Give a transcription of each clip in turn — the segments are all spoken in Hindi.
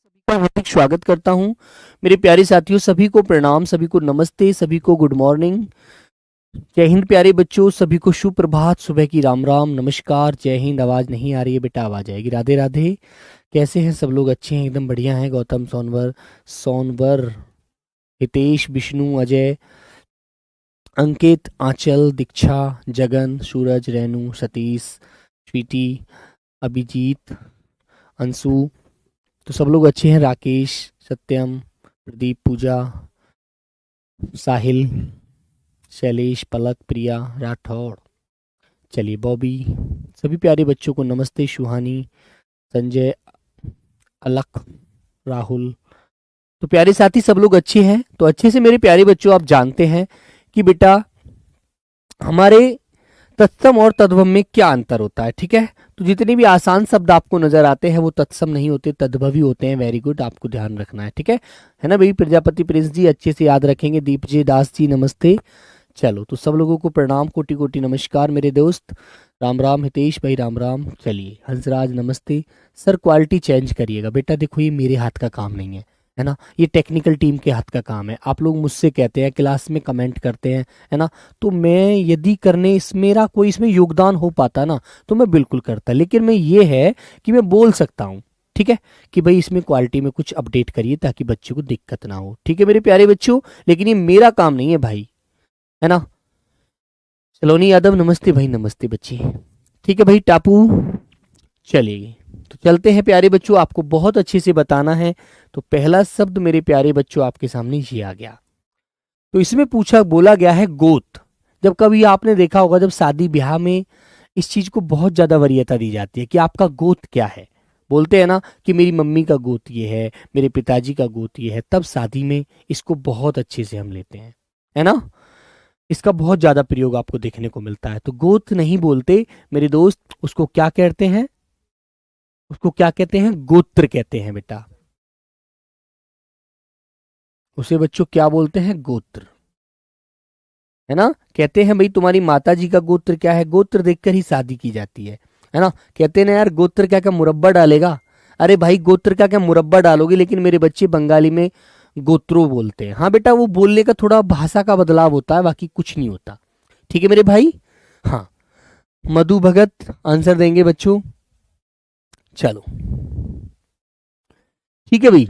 सभी का हार्दिक स्वागत करता हूं। मेरे प्यारे साथियों, सभी को प्रणाम, सभी को नमस्ते, सभी को गुड मॉर्निंग। जय हिंद प्यारे बच्चों, सभी को शुभ प्रभात, सुबह की राम राम, नमस्कार, जय हिंद। आवाज नहीं आ रही है बेटा, आवाज आएगी। राधे राधे। कैसे हैं सब लोग? अच्छे हैं, एकदम बढ़िया हैं। गौतम, सोनवर, सोनवर, हितेश, विष्णु, अजय, अंकित, आंचल, दीक्षा, जगन, सूरज, रेनू, सतीश, स्वीटी, अभिजीत, अंशु, तो सब लोग अच्छे हैं। राकेश, सत्यम, प्रदीप, पूजा, साहिल, शैलेश, पलक, प्रिया, राठौड़, चलिए बॉबी, सभी प्यारे बच्चों को नमस्ते। सुहानी, संजय, अलख, राहुल, तो प्यारे साथी सब लोग अच्छे हैं। तो अच्छे से मेरे प्यारे बच्चों, आप जानते हैं कि बेटा हमारे तत्सम और तद्भव में क्या अंतर होता है, ठीक है। तो जितने भी आसान शब्द आपको नजर आते हैं वो तत्सम नहीं होते, तद्भवी होते हैं। वेरी गुड, आपको ध्यान रखना है ना भाई। प्रजापति प्रिंस जी अच्छे से याद रखेंगे। दीप जी दास जी नमस्ते। चलो, तो सब लोगों को प्रणाम, कोटि कोटि नमस्कार मेरे दोस्त। राम राम हितेश भाई, राम राम। चलिए हंसराज नमस्ते। सर क्वालिटी चेंज करिएगा बेटा, देखो ये मेरे हाथ का काम नहीं है ना, ये टेक्निकल टीम के हाथ का काम है। आप लोग मुझसे कहते हैं, क्लास में कमेंट करते हैं, है ना, तो मैं यदि करने इस मेरा कोई इसमें योगदान हो पाता ना तो मैं बिल्कुल करता, लेकिन मैं ये है कि मैं बोल सकता हूँ, ठीक है, कि भाई इसमें क्वालिटी में कुछ अपडेट करिए ताकि बच्चों को दिक्कत ना हो, ठीक है मेरे प्यारे बच्चों। लेकिन ये मेरा काम नहीं है भाई, है ना। सलोनी यादव नमस्ते भाई, नमस्ते बच्चे। ठीक है भाई टापू, चलिए तो चलते हैं प्यारे बच्चों। आपको बहुत अच्छे से बताना है। तो पहला शब्द मेरे प्यारे बच्चों आपके सामने ये आ गया। तो इसमें बोला गया है गोत। जब कभी आपने देखा होगा, जब शादी ब्याह में इस चीज को बहुत ज्यादा वरीयता दी जाती है कि आपका गोत क्या है। बोलते हैं ना कि मेरी मम्मी का गोत ये है, मेरे पिताजी का गोत ये है, तब शादी में इसको बहुत अच्छे से हम लेते हैं, है ना। इसका बहुत ज्यादा प्रयोग आपको देखने को मिलता है। तो गोत नहीं बोलते मेरे दोस्त, उसको क्या कहते हैं? उसको क्या कहते हैं? गोत्र कहते हैं बेटा। उसे बच्चों क्या बोलते हैं? गोत्र, है ना। कहते हैं भाई तुम्हारी माता जी का गोत्र क्या है, गोत्र देखकर ही शादी की जाती है ना। कहते हैं ना यार, गोत्र क्या क्या मुरब्बा डालेगा। अरे भाई गोत्र क्या क्या मुरब्बा डालोगे, लेकिन मेरे बच्चे बंगाली में गोत्रो बोलते हैं। हाँ बेटा, वो बोलने का थोड़ा भाषा का बदलाव होता है, बाकी कुछ नहीं होता, ठीक है मेरे भाई। हाँ, मधु भगत आंसर देंगे बच्चों। चलो ठीक है भाई।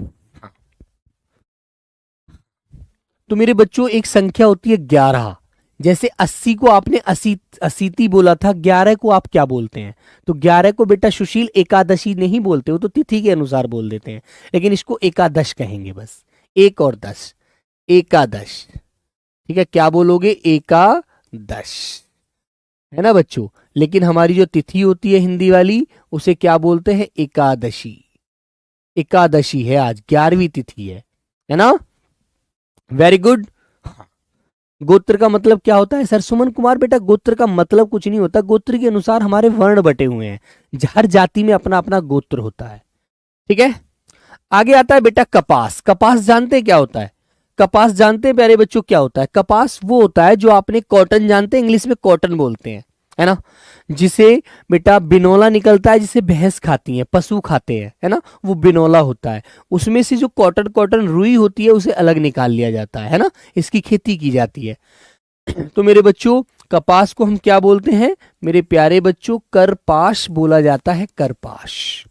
तो मेरे बच्चों एक संख्या होती है 11। जैसे 80 को आपने असीति बोला था, 11 को आप क्या बोलते हैं? तो 11 को बेटा सुशील एकादशी नहीं बोलते, वो तो तिथि के अनुसार बोल देते हैं, लेकिन इसको एकादश कहेंगे बस। 1 और 10, एकादश, ठीक है। क्या बोलोगे? एकादश, है ना बच्चों। लेकिन हमारी जो तिथि होती है हिंदी वाली, उसे क्या बोलते हैं? एकादशी। एकादशी है आज, 11वीं तिथि है ना। Very good. गोत्र का मतलब क्या होता है सर? सुमन कुमार बेटा, गोत्र का मतलब कुछ नहीं होता। गोत्र के अनुसार हमारे वर्ण बटे हुए हैं, हर जाति में अपना अपना गोत्र होता है, ठीक है। आगे आता है बेटा कपास। कपास जानते हैं क्या होता है? कपास जानते हैं प्यारे बच्चों क्या होता है? कपास वो होता है जो आपने कॉटन जानते हैं, इंग्लिश में कॉटन बोलते हैं, है ना, जिसे बेटा बिनोला निकलता है, जिसे भैंस खाती है, पशु खाते हैं, है ना, वो बिनोला होता है। उसमें से जो कॉटन कॉटन रुई होती है उसे अलग निकाल लिया जाता है ना, इसकी खेती की जाती है। तो मेरे बच्चों कपास को हम क्या बोलते हैं मेरे प्यारे बच्चों? करपाश बोला जाता है, करपाश,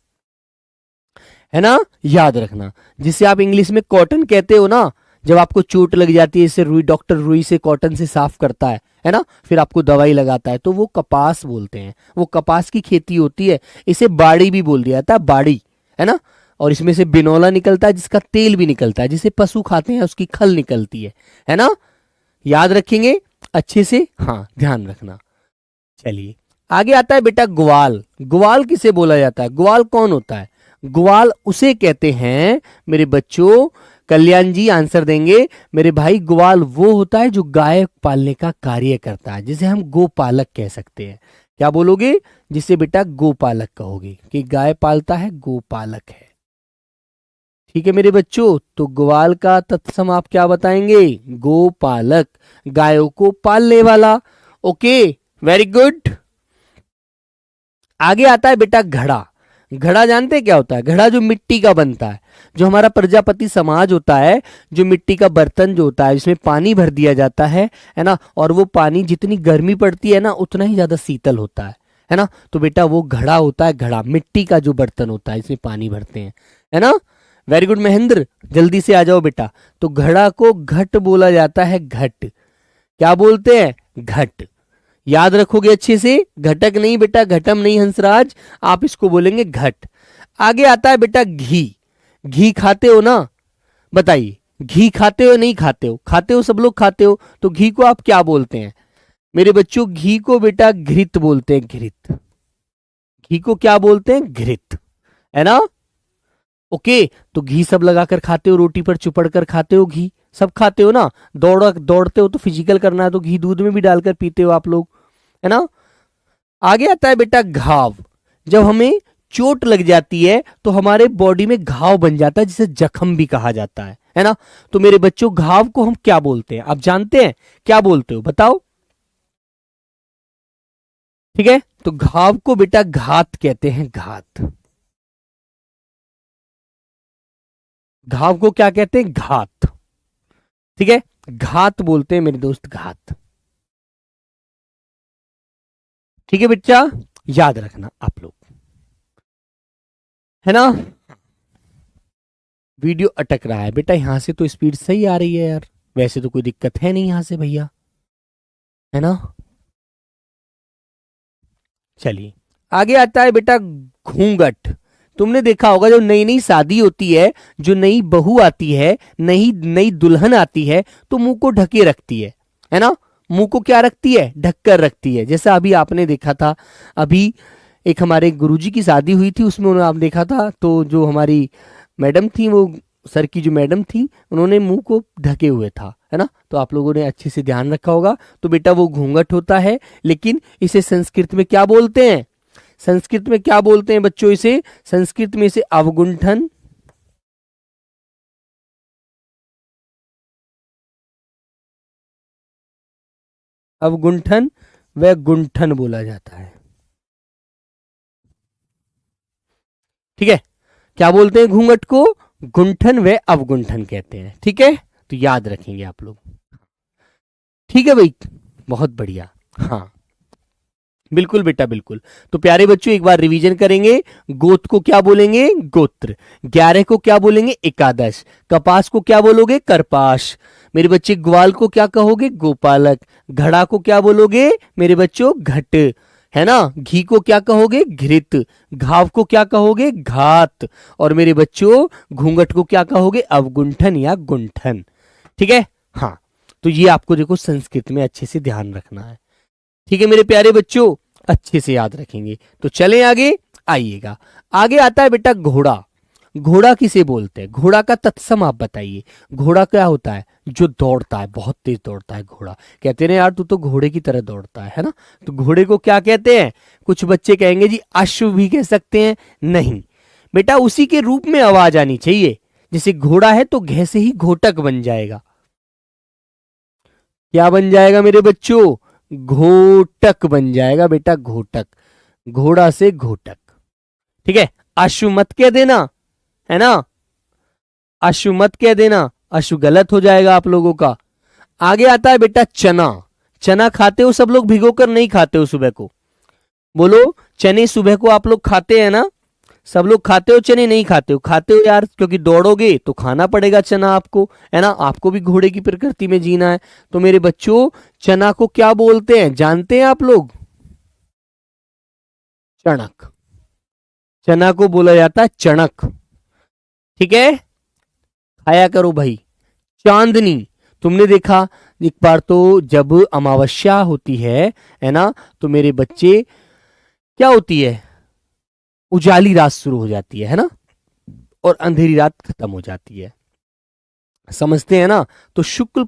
है ना, याद रखना। जिसे आप इंग्लिश में कॉटन कहते हो ना, जब आपको चोट लग जाती है, इसे रुई, डॉक्टर रुई से कॉटन से साफ करता है ना, फिर आपको दवाई लगाता है, तो वो कपास बोलते हैं। वो कपास की खेती होती है। इसे बाड़ी भी बोल दिया जाता है, बाड़ी, है ना। और इसमें से बिनौला निकलता है, जिसका तेल भी निकलता है, जिसे पशु खाते हैं, उसकी खल निकलती है ना। याद रखेंगे अच्छे से, हाँ ध्यान रखना। चलिए आगे आता है बेटा ग्वाल। ग्वाल किसे बोला जाता है? ग्वाल कौन होता है? ग्वाल उसे कहते हैं मेरे बच्चों, कल्याण जी आंसर देंगे मेरे भाई। ग्वाल वो होता है जो गाय पालने का कार्य करता है, जिसे हम गोपालक कह सकते हैं। क्या बोलोगे? जिसे बेटा गोपालक कहोगे, कि गाय पालता है, गोपालक है, ठीक है मेरे बच्चों। तो ग्वाल का तत्सम आप क्या बताएंगे? गोपालक, गायों को पालने वाला। Okay, very good. आगे आता है बेटा घड़ा। घड़ा जानते हैं क्या होता है? घड़ा जो मिट्टी का बनता है, जो हमारा प्रजापति समाज होता है, जो मिट्टी का बर्तन जो होता है जिसमें पानी भर दिया जाता है ना, और वो पानी जितनी गर्मी पड़ती है ना उतना ही ज्यादा शीतल होता है ना। तो बेटा वो घड़ा होता है, घड़ा मिट्टी का जो बर्तन होता है इसमें पानी भरते हैं, है ना। वेरी गुड महेंद्र, जल्दी से आ जाओ बेटा। तो घड़ा को घट बोला जाता है, घट। क्या बोलते हैं? घट। याद रखोगे अच्छे से, घटक नहीं बेटा, घटम नहीं हंसराज, आप इसको बोलेंगे घट। आगे आता है बेटा घी। घी खाते हो ना? बताइए, घी खाते हो नहीं खाते हो? खाते हो, सब लोग खाते हो। तो घी को आप क्या बोलते हैं मेरे बच्चों? घी को बेटा घृत बोलते हैं, घृत। घी को क्या बोलते हैं? घृत, है ना। ओके, तो घी सब लगाकर खाते हो, रोटी पर चुपड़ कर खाते हो, घी सब खाते हो ना। दौड़ते हो तो फिजिकल करना है तो घी दूध में भी डालकर पीते हो आप लोग, है ना। आगे आता है बेटा घाव। जब हमें चोट लग जाती है तो हमारे बॉडी में घाव बन जाता है, जिसे जख्म भी कहा जाता है ना। तो मेरे बच्चों घाव को हम क्या बोलते हैं? आप जानते हैं क्या बोलते हो? बताओ। ठीक है, तो घाव को बेटा घात कहते हैं, घात। घाव को क्या कहते हैं? घात। ठीक है, घात बोलते हैं मेरे दोस्त, घात। ठीक है बच्चा, याद रखना आप लोग, है ना। वीडियो अटक रहा है बेटा, यहां से तो स्पीड सही आ रही है यार, वैसे तो कोई दिक्कत है नहीं यहां से भैया, है ना। चलिए आगे आता है बेटा घूंघट। तुमने देखा होगा जब नई नई शादी होती है, जो नई बहू आती है, नई नई दुल्हन आती है, तो मुंह को ढके रखती है ना। मुंह को क्या रखती है? ढककर रखती है। जैसा अभी आपने देखा था, अभी एक हमारे गुरुजी की शादी हुई थी, उसमें उन्होंने आप देखा था, तो जो हमारी मैडम थी, वो सर की जो मैडम थी, उन्होंने मुंह को ढके हुए था, है ना। तो आप लोगों ने अच्छे से ध्यान रखा होगा। तो बेटा वो घूंघट होता है, लेकिन इसे संस्कृत में क्या बोलते हैं? संस्कृत में क्या बोलते हैं बच्चों इसे? संस्कृत में इसे अवगुंठन, अवगुंठन व गुंठन बोला जाता है। ठीक है, क्या बोलते हैं घूंघट को? गुंठन व अवगुंठन कहते हैं। ठीक है, तो याद रखेंगे आप लोग। ठीक है भाई, बहुत बढ़िया। हाँ बिल्कुल बेटा, बिल्कुल। तो प्यारे बच्चों एक बार रिवीजन करेंगे। गोत को क्या बोलेंगे? गोत्र। 11 को क्या बोलेंगे? एकादश। कपास को क्या बोलोगे? करपाश। मेरे बच्चे ग्वाल को क्या कहोगे? गोपालक। घड़ा को क्या बोलोगे मेरे बच्चों? घट, है ना। घी को क्या कहोगे? घृत। घाव को क्या कहोगे? घात। और मेरे बच्चों घूंघट को क्या कहोगे? अवगुंठन या गुंठन। ठीक है, हाँ। तो ये आपको देखो संस्कृत में अच्छे से ध्यान रखना है। ठीक है मेरे प्यारे बच्चों, अच्छे से याद रखेंगे। तो चलें आगे, आइएगा। आगे आता है बेटा घोड़ा। घोड़ा किसे बोलते हैं? घोड़ा का तत्सम आप बताइए। घोड़ा क्या होता है? जो दौड़ता है, बहुत तेज दौड़ता है घोड़ा। कहते हैं यार तू तो घोड़े की तरह दौड़ता है ना। तो घोड़े को क्या कहते हैं? कुछ बच्चे कहेंगे जी अश्व भी कह सकते हैं। नहीं बेटा, उसी के रूप में आवाज आनी चाहिए। जैसे घोड़ा है तो घे से ही घोटक बन जाएगा। क्या बन जाएगा मेरे बच्चों? घोटक बन जाएगा बेटा, घोटक। घोड़ा से घोटक। ठीक है, अश्व मत कह देना, है ना। अश्व मत कह देना, अश्व गलत हो जाएगा आप लोगों का। आगे आता है बेटा चना। चना खाते हो सब लोग? भिगोकर नहीं खाते हो सुबह को? बोलो, चने सुबह को आप लोग खाते हैं ना? सब लोग खाते हो चने? नहीं खाते हो? खाते हो यार, क्योंकि दौड़ोगे तो खाना पड़ेगा चना आपको, है ना। आपको भी घोड़े की प्रकृति में जीना है। तो मेरे बच्चों चना को क्या बोलते हैं जानते हैं आप लोग? चणक। चना को बोला जाता है चणक। ठीक है, खाया करो भाई। चांदनी, तुमने देखा एक बार तो जब अमावस्या होती है ना, तो मेरे बच्चे क्या होती है? उजाली रात शुरू हो जाती है ना, और अंधेरी रात खत्म हो जाती है, समझते हैं ना। तो शुक्ल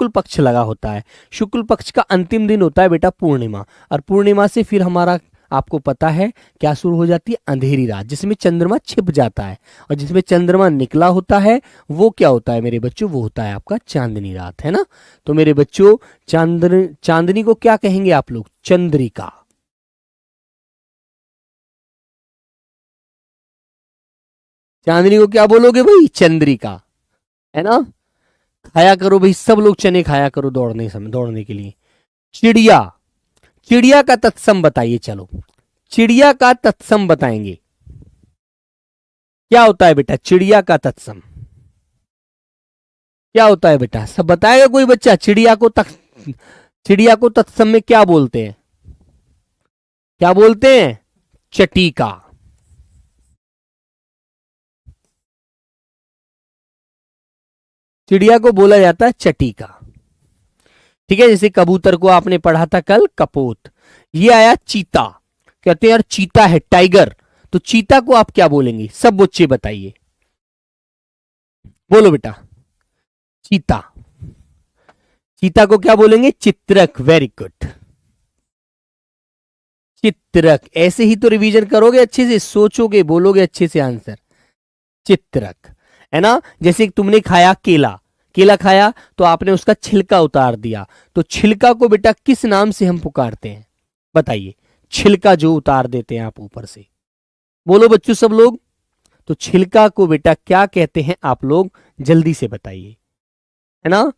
पक्ष लगा होता है। शुक्ल पक्ष का अंतिम दिन होता है बेटा पूर्णिमा, और पूर्णिमा से फिर हमारा आपको पता है क्या शुरू हो जाती है? अंधेरी रात, जिसमें चंद्रमा छिप जाता है। और जिसमें चंद्रमा निकला होता है वो क्या होता है मेरे बच्चों? वो होता है आपका चांदनी रात, है ना। तो मेरे बच्चों चांदनी को क्या कहेंगे आप लोग? चंद्रिका। चांदनी को क्या बोलोगे भाई? चंद्रिका, है ना। खाया करो भाई, सब लोग चने खाया करो दौड़ने के लिए। चिड़िया, चिड़िया का तत्सम बताइए। चलो चिड़िया का तत्सम बताएंगे, क्या होता है बेटा? चिड़िया का तत्सम क्या होता है बेटा? सब बताएगा कोई बच्चा? चिड़िया को तत्सम में क्या बोलते हैं? क्या बोलते हैं? चटीका। चिड़िया को बोला जाता है चटीका, ठीक है। जैसे कबूतर को आपने पढ़ा था कल कपोत। ये आया चीता, कहते हैं यार चीता है टाइगर, तो चीता को आप क्या बोलेंगे? सब बच्चे बताइए, बोलो बेटा। चीता, चीता को क्या बोलेंगे? चित्रक। वेरी गुड, चित्रक। ऐसे ही तो रिवीजन करोगे, अच्छे से सोचोगे, बोलोगे अच्छे से आंसर। चित्रक, है ना। जैसे तुमने खाया केला, केला खाया तो आपने उसका छिलका उतार दिया, तो छिलका को बेटा किस नाम से हम पुकारते हैं? बताइए। छिलका जो उतार देते हैं आप ऊपर से, बोलो बच्चों सब लोग। तो छिलका को बेटा क्या कहते हैं आप लोग? जल्दी से बताइए, है ना।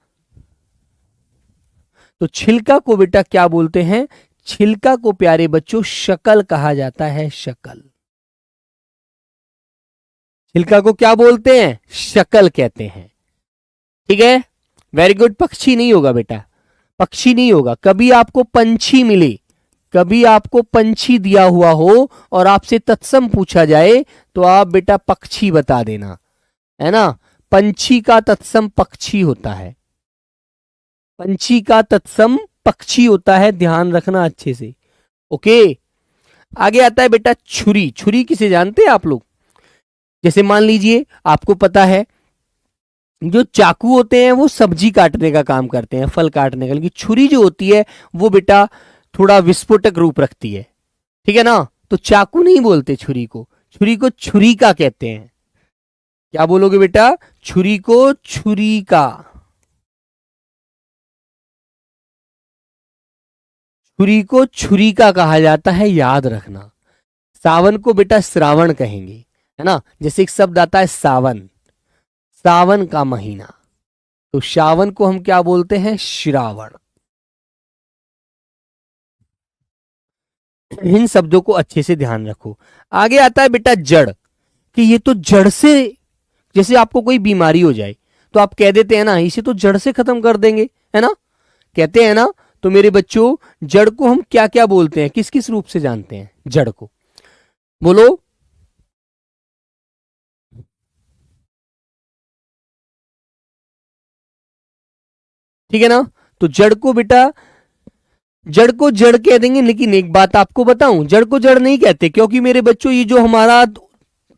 तो छिलका को बेटा क्या बोलते हैं? छिलका को प्यारे बच्चों शकल कहा जाता है, शकल। छिलका को क्या बोलते हैं? शकल कहते हैं, ठीक है। Very good. पक्षी नहीं होगा बेटा, पक्षी नहीं होगा। कभी आपको पंछी मिले, कभी आपको पंछी दिया हुआ हो और आपसे तत्सम पूछा जाए तो आप बेटा पक्षी बता देना, है ना। पंछी का तत्सम पक्षी होता है, पंछी का तत्सम पक्षी होता है, ध्यान रखना अच्छे से। ओके, आगे आता है बेटा छुरी। छुरी किसे जानते हैं आप लोग? जैसे मान लीजिए आपको पता है जो चाकू होते हैं वो सब्जी काटने का काम करते हैं, फल काटने का, लेकिन छुरी जो होती है वो बेटा थोड़ा विस्फोटक रूप रखती है, ठीक है ना। तो चाकू नहीं बोलते छुरी को, छुरी को छुरिका कहते हैं। क्या बोलोगे बेटा? छुरी को छुरिका, छुरी को छुरिका कहा जाता है, याद रखना। सावन को बेटा श्रावण कहेंगे, है ना। जैसे एक शब्द आता है सावन, सावन का महीना, तो सावन को हम क्या बोलते हैं? श्रावण। इन शब्दों को अच्छे से ध्यान रखो। आगे आता है बेटा जड़, कि ये तो जड़ से, जैसे आपको कोई बीमारी हो जाए तो आप कह देते हैं ना इसे तो जड़ से खत्म कर देंगे, है ना, कहते हैं ना। तो मेरे बच्चों जड़ को हम क्या क्या बोलते हैं, किस किस रूप से जानते हैं जड़ को? बोलो। ठीक है ना। तो जड़ को बेटा, जड़ को जड़ कह देंगे, लेकिन एक बात आपको बताऊं, जड़ को जड़ नहीं कहते, क्योंकि मेरे बच्चों ये जो हमारा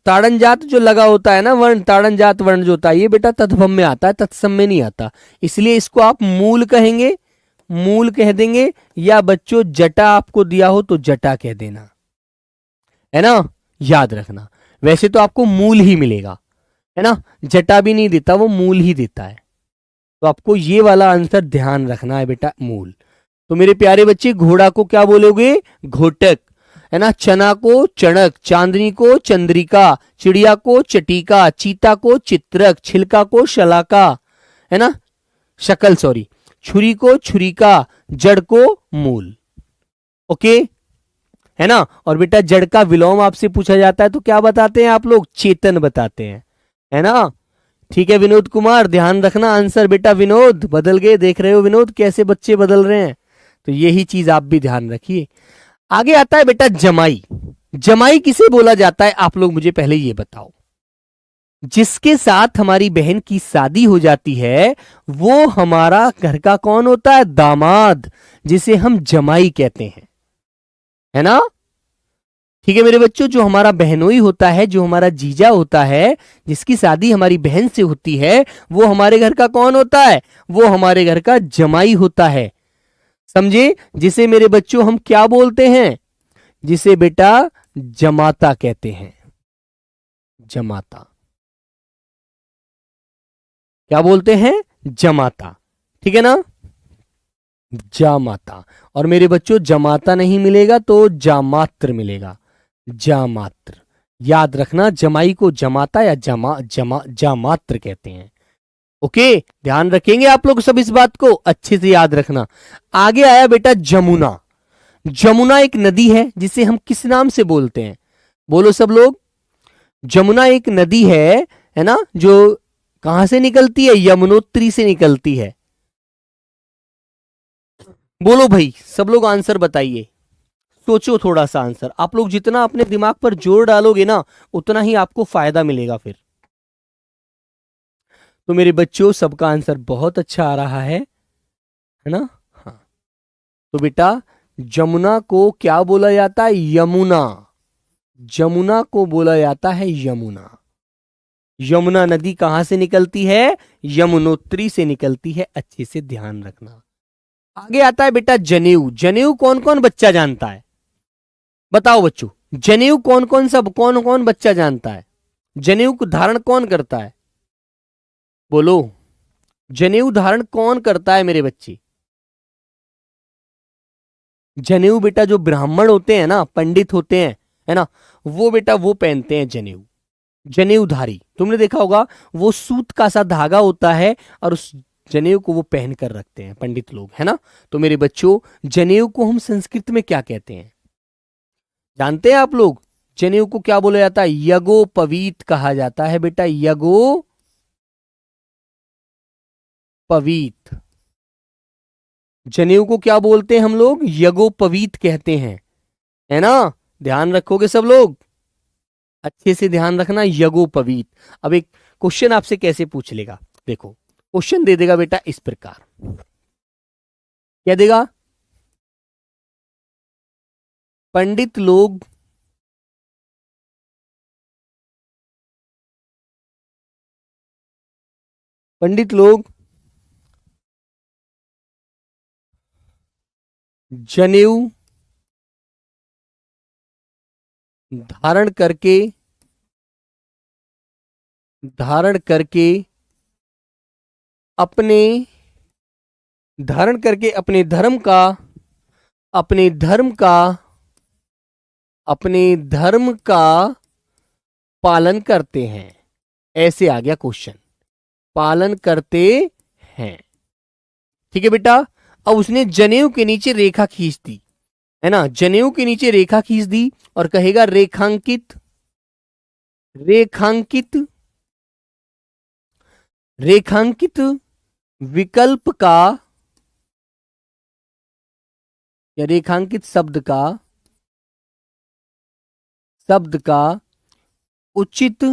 ताड़न जात जो लगा होता है ना, वर्ण, ताड़न जात वर्ण जो होता है, ये बेटा तत्भम में आता है, तत्सम में नहीं आता। इसलिए इसको आप मूल कहेंगे, मूल कह देंगे, या बच्चों जटा आपको दिया हो तो जटा कह देना, है ना, याद रखना। वैसे तो आपको मूल ही मिलेगा, है ना, जटा भी नहीं देता, वो मूल ही देता है। तो आपको ये वाला आंसर ध्यान रखना है बेटा, मूल। तो मेरे प्यारे बच्चे घोड़ा को क्या बोलोगे? घोटक, है ना। चना को चणक, चांदनी को चंद्रिका, चिड़िया को चटीका, चीता को चित्रक, छिलका को शलाका, है ना, शकल, सॉरी, छुरी को छुरिका, जड़ को मूल। ओके, है ना। और बेटा जड़ का विलोम आपसे पूछा जाता है तो क्या बताते हैं आप लोग? चेतन बताते हैं, है ना। ठीक है विनोद कुमार, ध्यान रखना आंसर बेटा। विनोद बदल गए, देख रहे हो विनोद कैसे बच्चे बदल रहे हैं, तो यही चीज आप भी ध्यान रखिए। आगे आता है बेटा जमाई। जमाई किसे बोला जाता है आप लोग मुझे पहले ये बताओ? जिसके साथ हमारी बहन की शादी हो जाती है वो हमारा घर का कौन होता है? दामाद, जिसे हम जमाई कहते हैं, है ना। ठीक है मेरे बच्चों, जो हमारा बहनोई होता है, जो हमारा जीजा होता है, जिसकी शादी हमारी बहन से होती है, वो हमारे घर का कौन होता है? वो हमारे घर का जमाई होता है, समझे। जिसे मेरे बच्चों हम क्या बोलते हैं? जिसे बेटा जमाता कहते हैं, जमाता। क्या बोलते हैं? जमाता, ठीक है ना, जामाता। और मेरे बच्चों जमाता नहीं मिलेगा तो जामात्र मिलेगा, जामात्र, याद रखना, जमाई को जमाता या जामात्र कहते हैं। ओके, ध्यान रखेंगे आप लोग सब इस बात को, अच्छे से याद रखना। आगे आया बेटा जमुना। जमुना एक नदी है जिसे हम किस नाम से बोलते हैं? बोलो सब लोग। जमुना एक नदी है ना, जो कहां से निकलती है? यमुनोत्री से निकलती है। बोलो भाई, सब लोग आंसर बताइए। सोचो थोड़ा सा आंसर। आप लोग जितना अपने दिमाग पर जोर डालोगे ना, उतना ही आपको फायदा मिलेगा फिर। तो मेरे बच्चों, सबका आंसर बहुत अच्छा आ रहा है ना? हाँ, तो बेटा जमुना को क्या बोला जाता है? यमुना। जमुना को बोला जाता है यमुना। यमुना नदी कहां से निकलती है? यमुनोत्री से निकलती है। अच्छे से ध्यान रखना। आगे आता है बेटा जनेऊ। जनेऊ कौन कौन बच्चा जानता है? बताओ बच्चों, जनेऊ कौन कौन बच्चा जानता है? जनेऊ को धारण कौन करता है? बोलो, जनेऊ धारण कौन करता है मेरे बच्चे? जनेऊ बेटा जो ब्राह्मण होते हैं ना, पंडित होते हैं, है ना, वो बेटा वो पहनते हैं जनेऊ। जनेऊधारी, तुमने देखा होगा, वो सूत का सा धागा होता है और उस जनेऊ को वो पहन कर रखते हैं पंडित लोग, है ना। तो मेरे बच्चों, जनेऊ को हम संस्कृत में क्या कहते हैं? जानते हैं आप लोग? जनेऊ को क्या बोला जाता है? यज्ञोपवीत कहा जाता है बेटा, यज्ञोपवीत। जनेऊ को क्या बोलते हैं हम लोग? यज्ञोपवीत कहते हैं, है ना। ध्यान रखोगे सब लोग, अच्छे से ध्यान रखना, यज्ञोपवीत। अब एक क्वेश्चन आपसे कैसे पूछ लेगा, देखो क्वेश्चन दे देगा बेटा इस प्रकार। क्या देगा? पंडित लोग जनेऊ धारण करके अपने धर्म का पालन करते हैं। ऐसे आ गया क्वेश्चन, पालन करते हैं। ठीक है बेटा। अब उसने जनेऊ के नीचे रेखा खींच दी, है ना, जनेऊ के नीचे रेखा खींच दी और कहेगा रेखांकित विकल्प का या रेखांकित शब्द का उचित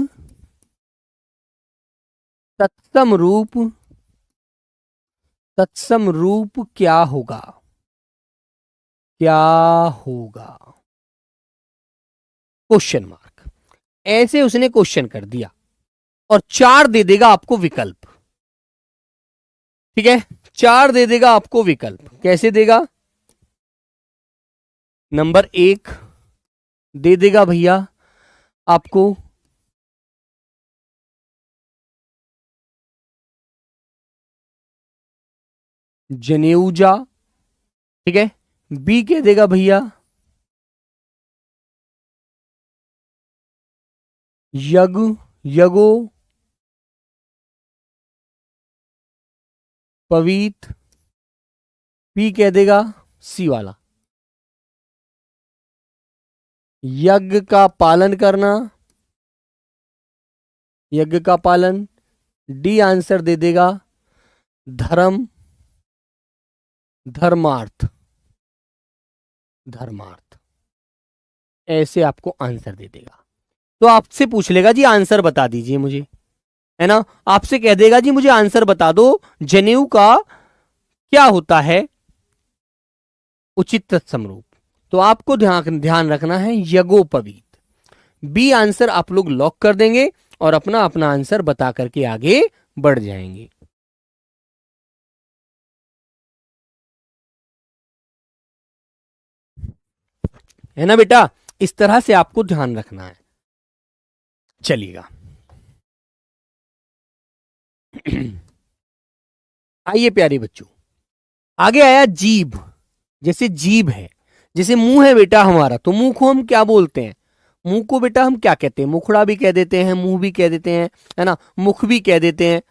तत्सम रूप क्या होगा? Question mark. ऐसे उसने क्वेश्चन कर दिया और 4 दे देगा आपको विकल्प। ठीक है, 4 दे देगा आपको विकल्प। कैसे देगा? नंबर 1 दे देगा भैया आपको जनेऊजा, ठीक है। बी कह देगा भैया यगो पवीत। पी कह देगा सी वाला यज्ञ का पालन करना, यज्ञ का पालन। डी आंसर दे देगा धर्मार्थ। ऐसे आपको आंसर दे देगा। तो आपसे पूछ लेगा जी आंसर बता दीजिए मुझे, है ना। आपसे कह देगा जी मुझे आंसर बता दो, जनेऊ का क्या होता है उचित तत्सम रूप। तो आपको ध्यान रखना है यज्ञोपवीत। बी आंसर आप लोग लॉक कर देंगे और अपना अपना आंसर बता करके आगे बढ़ जाएंगे। है ना बेटा, इस तरह से आपको ध्यान रखना है। चलिएगा आइए प्यारे बच्चों, आगे आया जीभ। जैसे जीभ है, जैसे मुंह है बेटा हमारा, तो मुंह को हम क्या बोलते हैं? मुंह को बेटा हम क्या कहते हैं, मुखड़ा भी कह देते हैं, मुंह भी कह देते हैं, है ना, मुख भी कह देते हैं,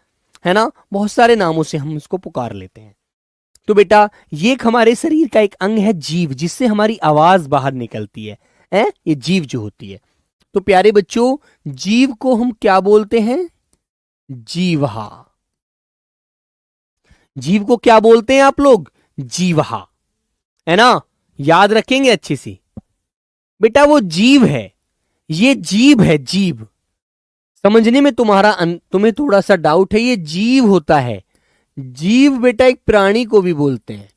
है ना, बहुत सारे नामों से हम इसको पुकार लेते हैं। तो बेटा ये एक हमारे शरीर का एक अंग है जीभ, जिससे हमारी आवाज बाहर निकलती है, ये जीभ जो होती है। तो प्यारे बच्चों, जीभ को हम क्या बोलते हैं, जीवहा। जीभ को क्या बोलते हैं आप लोग, जीवहा, है ना, याद रखेंगे अच्छे से। बेटा वो जीभ है, ये जीभ है, जीभ। समझने में तुम्हें थोड़ा सा डाउट है, ये जीव होता है। जीव बेटा एक प्राणी को भी बोलते हैं,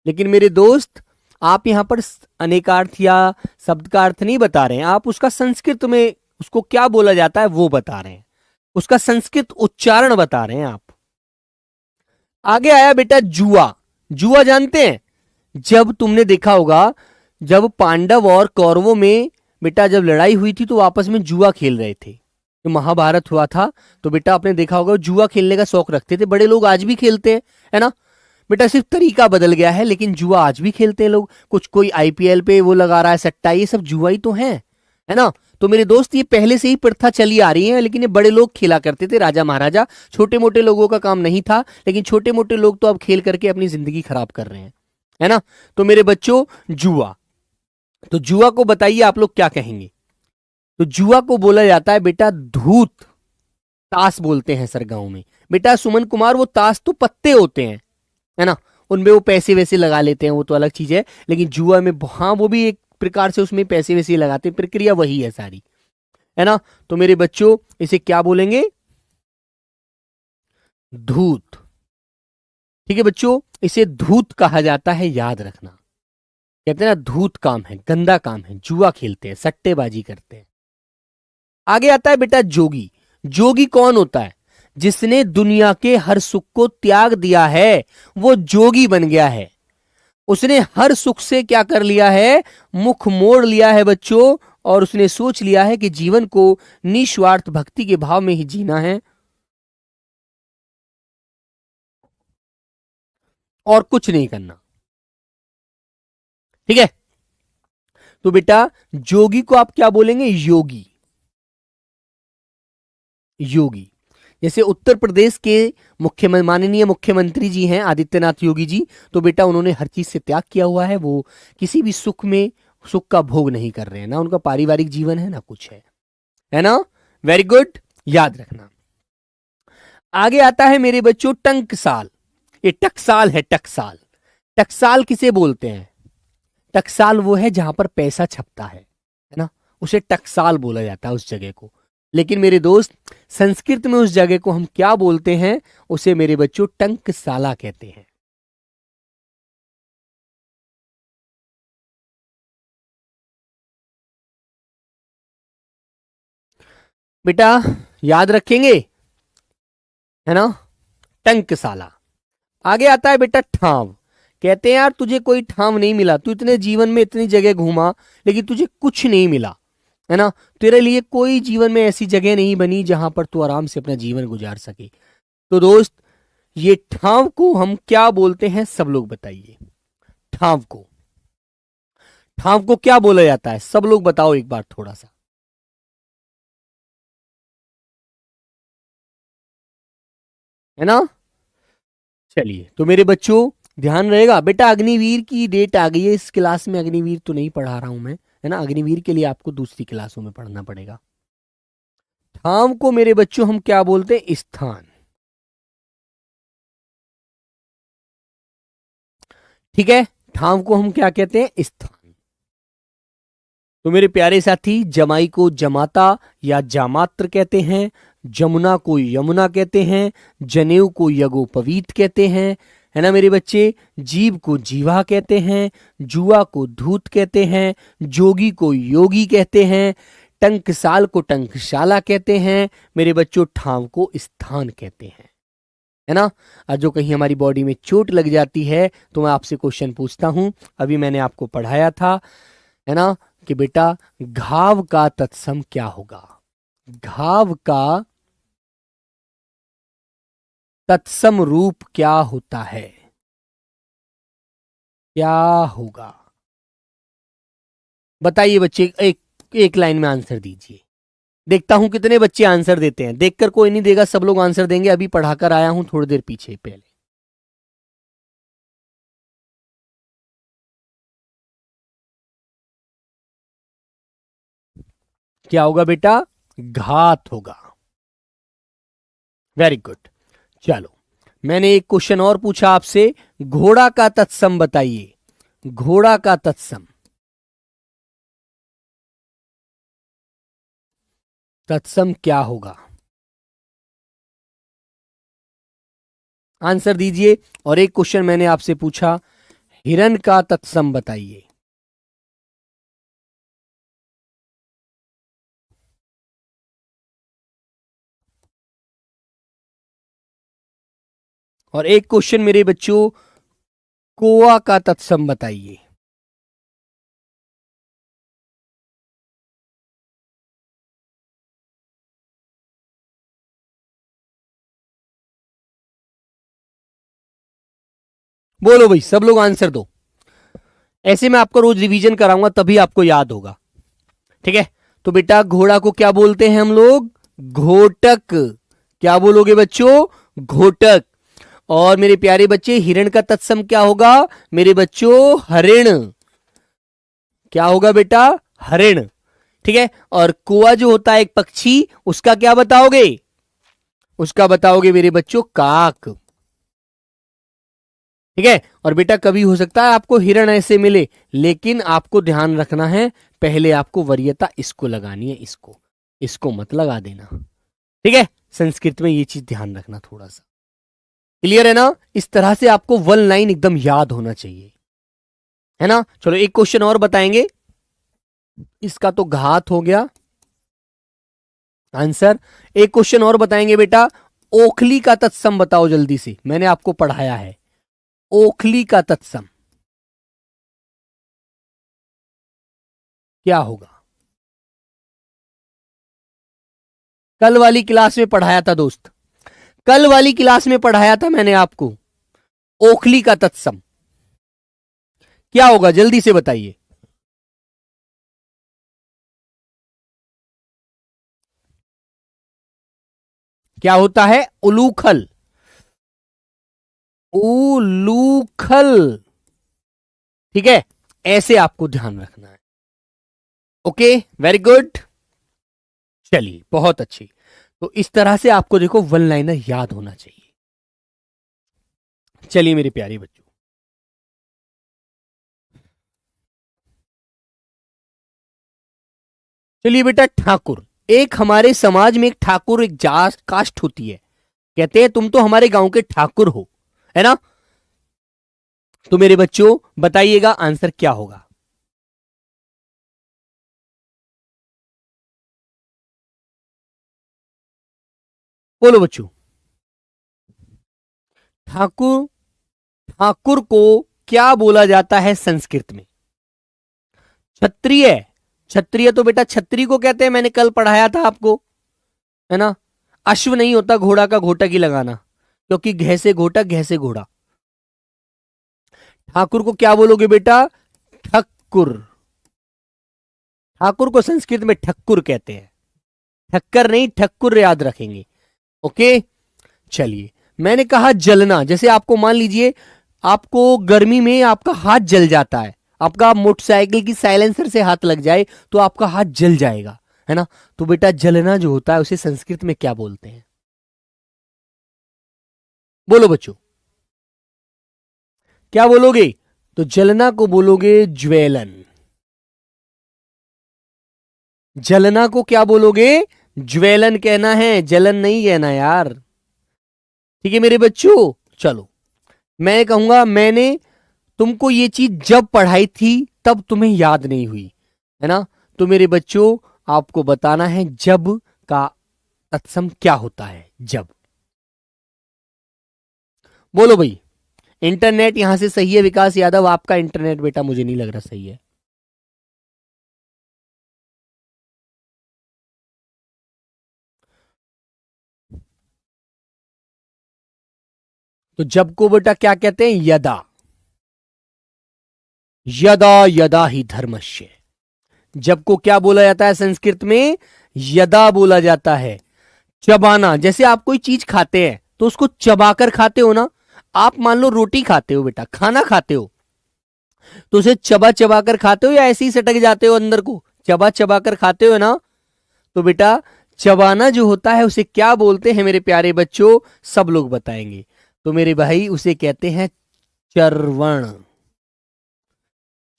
लेकिन मेरे दोस्त आप यहां पर अनेकार्थ या शब्द का अर्थ नहीं बता रहे हैं, आप उसका संस्कृत में उसको क्या बोला जाता है वो बता रहे हैं, उसका संस्कृत उच्चारण बता रहे हैं आप। आगे आया बेटा जुआ। जुआ जानते हैं, जब तुमने देखा होगा जब पांडव और कौरवों में बेटा जब लड़ाई हुई थी तो आपस में जुआ खेल रहे थे, तो महाभारत हुआ था, तो बेटा आपने देखा होगा जुआ खेलने का शौक रखते थे, बड़े लोग आज भी खेलते हैं, है ना बेटा, सिर्फ तरीका बदल गया है, लेकिन जुआ आज भी खेलते हैं लोग। कुछ कोई आईपीएल पे वो लगा रहा है सट्टा, ये सब जुआ ही तो है ना। तो मेरे दोस्त ये पहले से ही प्रथा चली आ रही है, लेकिन ये बड़े लोग खेला करते थे, राजा महाराजा, छोटे मोटे लोगों का काम नहीं था, लेकिन छोटे मोटे लोग तो अब खेल करके अपनी जिंदगी खराब कर रहे हैं, है ना। तो मेरे बच्चों जुआ, तो जुआ को बताइए आप लोग क्या कहेंगे। तो जुआ को बोला जाता है बेटा धूत, ताश बोलते हैं सर गांव में। बेटा सुमन कुमार, वो ताश तो पत्ते होते हैं, है ना, उनमें वो पैसे वैसे लगा लेते हैं, वो तो अलग चीज है, लेकिन जुआ में हाँ वो भी एक प्रकार से उसमें पैसे वैसे लगाते हैं, प्रक्रिया वही है सारी, है ना। तो मेरे बच्चों इसे क्या बोलेंगे, धूत। ठीक है बच्चों, इसे धूत कहा जाता है, याद रखना। कहते हैं ना धूत काम है, गंदा काम है, जुआ खेलते हैं, सट्टेबाजी करते हैं। आगे आता है बेटा जोगी। जोगी कौन होता है, जिसने दुनिया के हर सुख को त्याग दिया है, वो जोगी बन गया है। उसने हर सुख से क्या कर लिया है, मुख मोड़ लिया है बच्चों, और उसने सोच लिया है कि जीवन को निस्वार्थ भक्ति के भाव में ही जीना है और कुछ नहीं करना। ठीक है, तो बेटा जोगी को आप क्या बोलेंगे, योगी। योगी, जैसे उत्तर प्रदेश के माननीय मुख्यमंत्री जी हैं आदित्यनाथ योगी जी, तो बेटा उन्होंने हर चीज से त्याग किया हुआ है, वो किसी भी सुख का भोग नहीं कर रहे हैं, ना उनका पारिवारिक जीवन है ना कुछ है ना। वेरी गुड, याद रखना। आगे आता है मेरे बच्चों टंकसाल। ये टकसाल है, टकसाल। टकसाल किसे बोलते हैं, टकसाल वो है जहां पर पैसा छपता है ना, उसे टकसाल बोला जाता है उस जगह को। लेकिन मेरे दोस्त संस्कृत में उस जगह को हम क्या बोलते हैं, उसे मेरे बच्चों टंकसाला कहते हैं। बेटा याद रखेंगे, है ना, टंकसाला। आगे आता है बेटा ठाव। कहते हैं यार तुझे कोई ठाव नहीं मिला, तू इतने जीवन में इतनी जगह घूमा लेकिन तुझे कुछ नहीं मिला, है ना, तेरे लिए कोई जीवन में ऐसी जगह नहीं बनी जहां पर तू आराम से अपना जीवन गुजार सके। तो दोस्त ये ठाव को हम क्या बोलते हैं, सब लोग बताइए। ठाव को, ठाव को क्या बोला जाता है, सब लोग बताओ एक बार थोड़ा सा, है ना। चलिए तो मेरे बच्चों ध्यान रहेगा बेटा, अग्निवीर की डेट आ गई है, इस क्लास में अग्निवीर तो नहीं पढ़ा रहा हूं मैं, है ना, अग्निवीर के लिए आपको दूसरी क्लासों में पढ़ना पड़ेगा। ठाव को मेरे बच्चों हम क्या बोलते हैं, स्थान। ठीक है, ठाव को हम क्या कहते हैं, स्थान। तो मेरे प्यारे साथी जमाई को जमाता या जामात्र कहते हैं, जमुना को यमुना कहते हैं, जनेऊ को यगोपवीत कहते हैं, है ना मेरे बच्चे, जीव को जीवा कहते हैं, जुआ को धूत कहते हैं, जोगी को योगी कहते हैं, टंकसाल को टंकशाला कहते हैं, मेरे बच्चों ठाव को स्थान कहते हैं, है ना। और जो कहीं हमारी बॉडी में चोट लग जाती है तो मैं आपसे क्वेश्चन पूछता हूं, अभी मैंने आपको पढ़ाया था, है ना, कि बेटा घाव का तत्सम क्या होगा, घाव का तत्सम रूप क्या होता है, क्या होगा, बताइए बच्चे, एक एक लाइन में आंसर दीजिए। देखता हूं कितने बच्चे आंसर देते हैं। देखकर कोई नहीं देगा, सब लोग आंसर देंगे। अभी पढ़ाकर आया हूं थोड़ी देर पीछे पहले। क्या होगा बेटा? घात होगा। Very good. चलो, मैंने एक क्वेश्चन और पूछा आपसे, घोड़ा का तत्सम बताइए। घोड़ा का तत्सम, तत्सम क्या होगा? आंसर दीजिए। और एक क्वेश्चन मैंने आपसे पूछा, हिरण का तत्सम बताइए। और एक क्वेश्चन मेरे बच्चों, कोआ का तत्सम बताइए। बोलो भाई, सब लोग आंसर दो। ऐसे मैं आपको रोज रिवीजन कराऊंगा, तभी आपको याद होगा। ठीक है? तो बेटा, घोड़ा को क्या बोलते हैं हम लोग? घोटक। क्या बोलोगे बच्चों? घोटक। और मेरे प्यारे बच्चे, हिरण का तत्सम क्या होगा मेरे बच्चों? हरिण। क्या होगा बेटा? हरिण। ठीक है? और कुआ जो होता है एक पक्षी, उसका क्या बताओगे? उसका बताओगे मेरे बच्चों काक। ठीक है? और बेटा, कभी हो सकता है आपको हिरण ऐसे मिले, लेकिन आपको ध्यान रखना है, पहले आपको वरीयता इसको लगानी है, इसको इसको मत लगा देना। ठीक है? संस्कृत में ये चीज ध्यान रखना थोड़ा सा। क्लियर है ना? इस तरह से आपको वन लाइन एकदम याद होना चाहिए, है ना? चलो, एक क्वेश्चन और बताएंगे। इसका तो घात हो गया आंसर। एक क्वेश्चन और बताएंगे बेटा, ओखली का तत्सम बताओ जल्दी से, मैंने आपको पढ़ाया है। ओखली का तत्सम क्या होगा? कल वाली क्लास में पढ़ाया था दोस्त, कल वाली क्लास में पढ़ाया था मैंने आपको। ओखली का तत्सम क्या होगा, जल्दी से बताइए। क्या होता है? उलूखल। उलूखल। ठीक है? ऐसे आपको ध्यान रखना है। Okay, very good. चलिए, बहुत अच्छी। तो इस तरह से आपको देखो वन लाइनर याद होना चाहिए। चलिए मेरे प्यारे बच्चों, चलिए बेटा, ठाकुर। एक हमारे समाज में एक ठाकुर, एक जात कास्ट होती है। कहते हैं तुम तो हमारे गांव के ठाकुर हो, है ना? तो मेरे बच्चों बताइएगा आंसर क्या होगा। बोलो बच्चों। ठाकुर, ठाकुर को क्या बोला जाता है संस्कृत में? क्षत्रिय। क्षत्रिय तो बेटा छत्री को कहते हैं, मैंने कल पढ़ाया था आपको, है ना? अश्व नहीं होता घोड़ा का, घोटक ही लगाना, क्योंकि घे से घोटक, घे से घोड़ा। ठाकुर को क्या बोलोगे बेटा? ठक्कुर। ठाकुर को संस्कृत में ठक्कुर कहते हैं, ठक्कर नहीं, ठक्कुर याद रखेंगे। ओके? चलिए, मैंने कहा जलना, जैसे आपको मान लीजिए आपको गर्मी में आपका हाथ जल जाता है, आपका मोटरसाइकिल की साइलेंसर से हाथ लग जाए तो आपका हाथ जल जाएगा, है ना? तो बेटा जलना जो होता है उसे संस्कृत में क्या बोलते हैं? बोलो बच्चों, क्या बोलोगे? तो जलना को बोलोगे ज्वेलन। जलना को क्या बोलोगे? ज्वेलन कहना है, जलन नहीं कहना यार। ठीक है मेरे बच्चों? चलो, मैं कहूंगा मैंने तुमको ये चीज जब पढ़ाई थी तब तुम्हें याद नहीं हुई, है ना? तो मेरे बच्चों, आपको बताना है जब का तत्सम क्या होता है। जब। बोलो भाई। इंटरनेट यहां से सही है विकास यादव? आपका इंटरनेट बेटा मुझे नहीं लग रहा सही है। तो जब को बेटा क्या कहते हैं? यदा। यदा यदा ही धर्मस्य। जब को क्या बोला जाता है संस्कृत में? यदा बोला जाता है। चबाना, जैसे आप कोई चीज खाते हैं तो उसको चबाकर खाते हो ना। आप मान लो रोटी खाते हो बेटा, खाना खाते हो तो उसे चबा चबा कर खाते हो या ऐसे ही सटक जाते हो अंदर को? चबा चबा कर खाते हो ना। तो बेटा चबाना जो होता है उसे क्या बोलते हैं मेरे प्यारे बच्चों? सब लोग बताएंगे। तो मेरे भाई उसे कहते हैं चर्वण।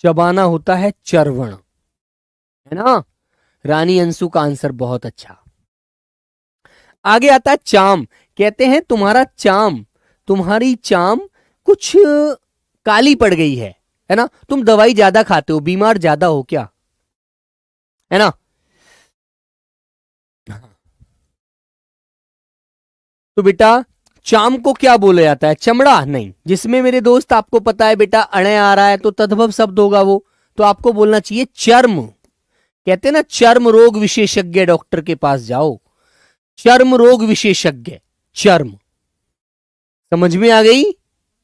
चबाना होता है चर्वण, है ना। रानी अंशु का आंसर बहुत अच्छा। आगे आता है चाम। कहते हैं तुम्हारा चाम, तुम्हारी चाम कुछ काली पड़ गई है ना। तुम दवाई ज्यादा खाते हो, बीमार ज्यादा हो क्या, है ना। तो बेटा चाम को क्या बोला जाता है? चमड़ा नहीं। जिसमें मेरे दोस्त आपको पता है बेटा अणे आ रहा है तो तद्भव शब्द होगा वो, तो आपको बोलना चाहिए चर्म। कहते हैं ना चर्म रोग विशेषज्ञ डॉक्टर के पास जाओ, चर्म रोग विशेषज्ञ, चर्म। समझ में आ गई?